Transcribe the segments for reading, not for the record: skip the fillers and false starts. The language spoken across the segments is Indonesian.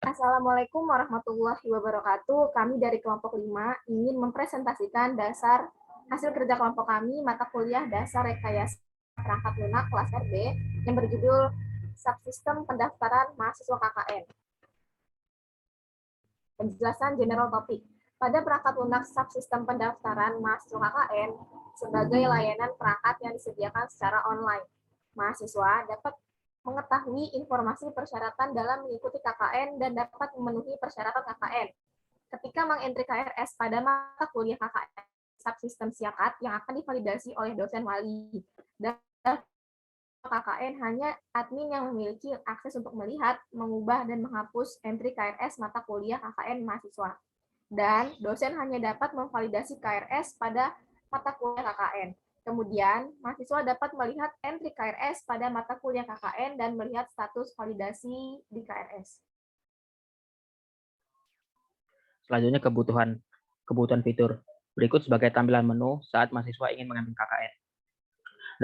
Assalamualaikum warahmatullahi wabarakatuh. Kami dari kelompok 5 ingin mempresentasikan hasil kerja kelompok kami mata kuliah dasar rekayasa perangkat lunak kelas RB yang berjudul Subsistem Pendaftaran Mahasiswa KKN. Penjelasan general topik. Pada perangkat lunak subsistem pendaftaran mahasiswa KKN sebagai layanan perangkat yang disediakan secara online, mahasiswa dapat mengetahui informasi persyaratan dalam mengikuti KKN dan dapat memenuhi persyaratan KKN. Ketika mengentri KRS pada mata kuliah KKN subsistem SIAKAT yang akan divalidasi oleh dosen wali, dan KKN hanya admin yang memiliki akses untuk melihat, mengubah, dan menghapus entry KRS mata kuliah KKN mahasiswa. Dan dosen hanya dapat memvalidasi KRS pada mata kuliah KKN. Kemudian, mahasiswa dapat melihat entry KRS pada mata kuliah KKN dan melihat status validasi di KRS. Selanjutnya kebutuhan fitur. Berikut sebagai tampilan menu saat mahasiswa ingin mengambil KKN.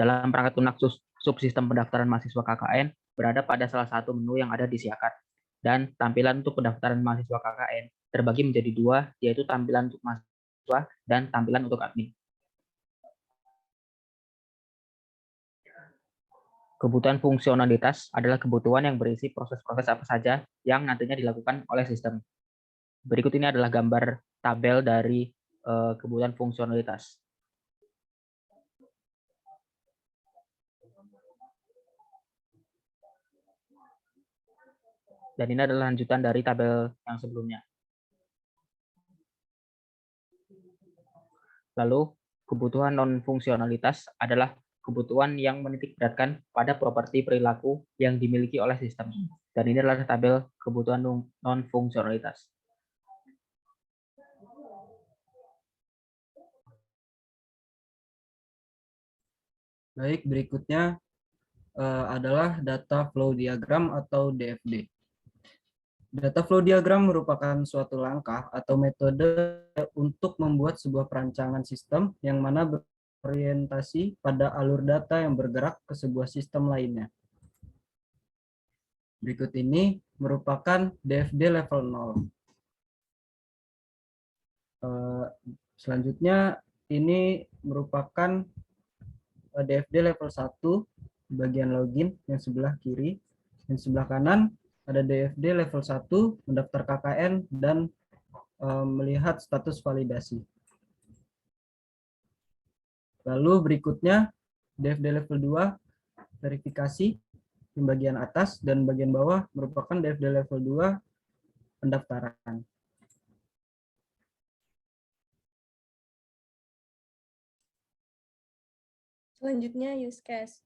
Dalam perangkat lunak subsistem pendaftaran mahasiswa KKN berada pada salah satu menu yang ada di SIAKAT. Dan tampilan untuk pendaftaran mahasiswa KKN terbagi menjadi dua, yaitu tampilan untuk mahasiswa dan tampilan untuk admin. Kebutuhan fungsionalitas adalah kebutuhan yang berisi proses-proses apa saja yang nantinya dilakukan oleh sistem. Berikut ini adalah gambar tabel dari kebutuhan fungsionalitas. Dan ini adalah lanjutan dari tabel yang sebelumnya. Lalu, kebutuhan non-fungsionalitas adalah kebutuhan yang menitikberatkan pada properti perilaku yang dimiliki oleh sistem. Dan ini adalah tabel kebutuhan non-fungsionalitas. Baik, berikutnya adalah data flow diagram atau DFD. Data flow diagram merupakan suatu langkah atau metode untuk membuat sebuah perancangan sistem yang mana berorientasi pada alur data yang bergerak ke sebuah sistem lainnya. Berikut ini merupakan DFD level 0. Selanjutnya ini merupakan DFD level 1 bagian login yang sebelah kiri, yang sebelah kanan ada DFD level 1 mendaftar KKN dan melihat status validasi. Lalu berikutnya DFD level 2 verifikasi yang bagian atas dan bagian bawah merupakan DFD level 2 pendaftaran. Selanjutnya use case.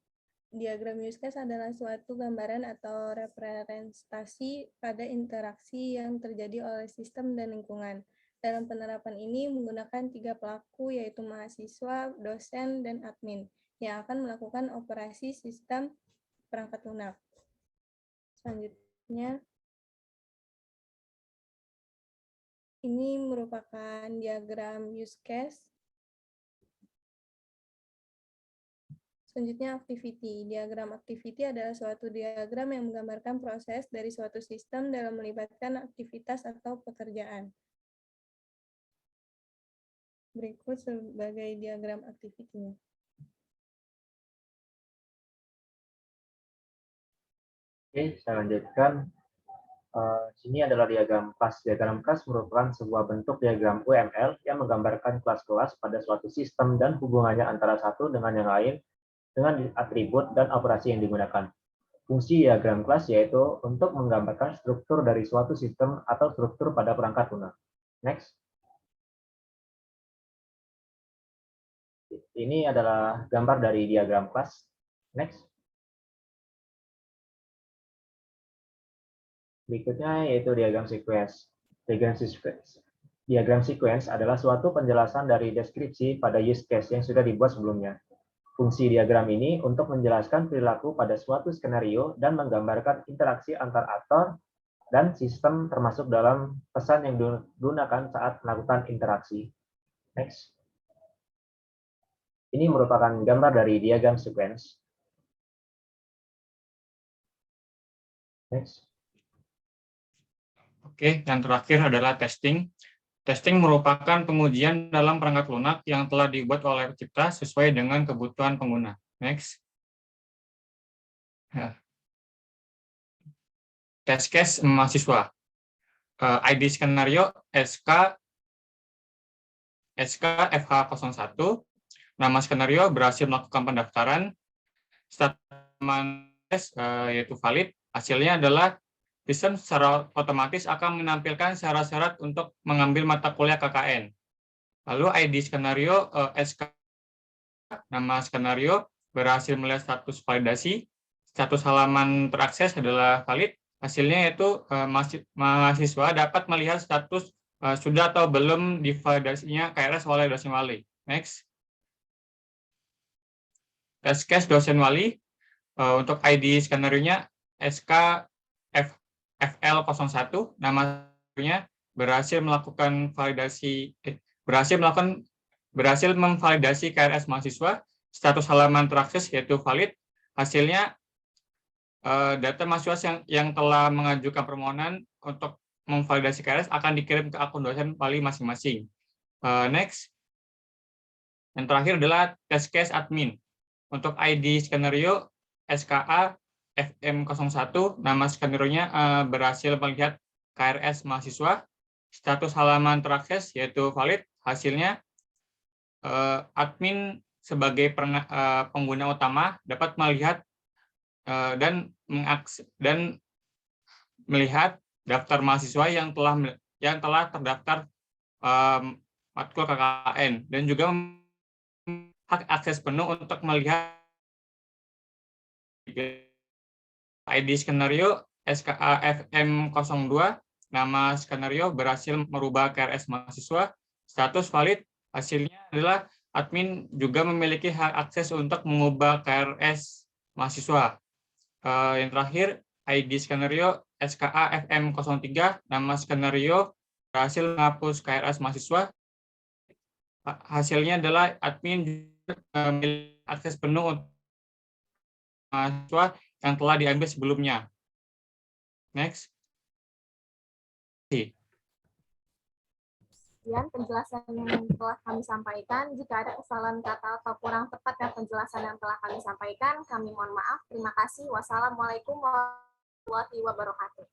Diagram use case adalah suatu gambaran atau representasi pada interaksi yang terjadi oleh sistem dan lingkungan. Dalam penerapan ini menggunakan 3 pelaku, yaitu mahasiswa, dosen, dan admin, yang akan melakukan operasi sistem perangkat lunak. Selanjutnya, ini merupakan diagram use case. Selanjutnya, activity. Diagram activity adalah suatu diagram yang menggambarkan proses dari suatu sistem dalam melibatkan aktivitas atau pekerjaan. Berikut sebagai diagram activity-nya. Oke, saya lanjutkan. Sini adalah diagram kelas. Diagram kelas merupakan sebuah bentuk diagram UML yang menggambarkan kelas-kelas pada suatu sistem dan hubungannya antara satu dengan yang lain dengan atribut dan operasi yang digunakan. Fungsi diagram kelas yaitu untuk menggambarkan struktur dari suatu sistem atau struktur pada perangkat lunak. Next. Ini adalah gambar dari diagram kelas. Next. Berikutnya yaitu diagram sequence. Diagram sequence adalah suatu penjelasan dari deskripsi pada use case yang sudah dibuat sebelumnya. Fungsi diagram ini untuk menjelaskan perilaku pada suatu skenario dan menggambarkan interaksi antar aktor dan sistem termasuk dalam pesan yang digunakan saat melakukan interaksi. Next. Ini merupakan gambar dari diagram sequence. Next. Oke, yang terakhir adalah testing. Testing merupakan pengujian dalam perangkat lunak yang telah dibuat oleh pencipta sesuai dengan kebutuhan pengguna. Next. Ya. Test case mahasiswa. ID skenario SKFH01. Nama skenario berhasil melakukan pendaftaran. Statement tes yaitu valid. Hasilnya adalah sistem secara otomatis akan menampilkan syarat-syarat untuk mengambil mata kuliah KKN. Lalu ID skenario SK, nama skenario berhasil melihat status validasi. Status halaman terakses adalah valid. Hasilnya yaitu mahasiswa dapat melihat status sudah atau belum divalidasinya KRS oleh dosen wali. Next. Test case dosen wali. Untuk ID skenario-nya SKFL01, nama skenario-nya berhasil memvalidasi KRS mahasiswa. Status halaman terakses yaitu valid. Hasilnya data mahasiswa yang telah mengajukan permohonan untuk memvalidasi KRS akan dikirim ke akun dosen wali masing-masing. Next. Yang terakhir adalah test case admin. Untuk ID skenario SKA FM01, nama skenario-nya berhasil melihat KRS mahasiswa. Status halaman terakses yaitu valid. Hasilnya admin sebagai pengguna utama dapat melihat dan melihat daftar mahasiswa yang telah terdaftar matkul KKN dan juga hak akses penuh untuk melihat ID skenario SKA FM02, nama skenario berhasil merubah KRS mahasiswa, status valid. Hasilnya adalah admin juga memiliki hak akses untuk mengubah KRS mahasiswa. Yang terakhir, ID skenario SKA FM03, nama skenario berhasil menghapus KRS mahasiswa. Hasilnya adalah admin memiliki akses penuh untuk mahasiswa yang telah diambil sebelumnya. Next. Sekian penjelasan yang telah kami sampaikan. Jika ada kesalahan kata atau kurang tepatnya penjelasan yang telah kami sampaikan, kami mohon maaf. Terima kasih. Wassalamualaikum warahmatullahi wabarakatuh.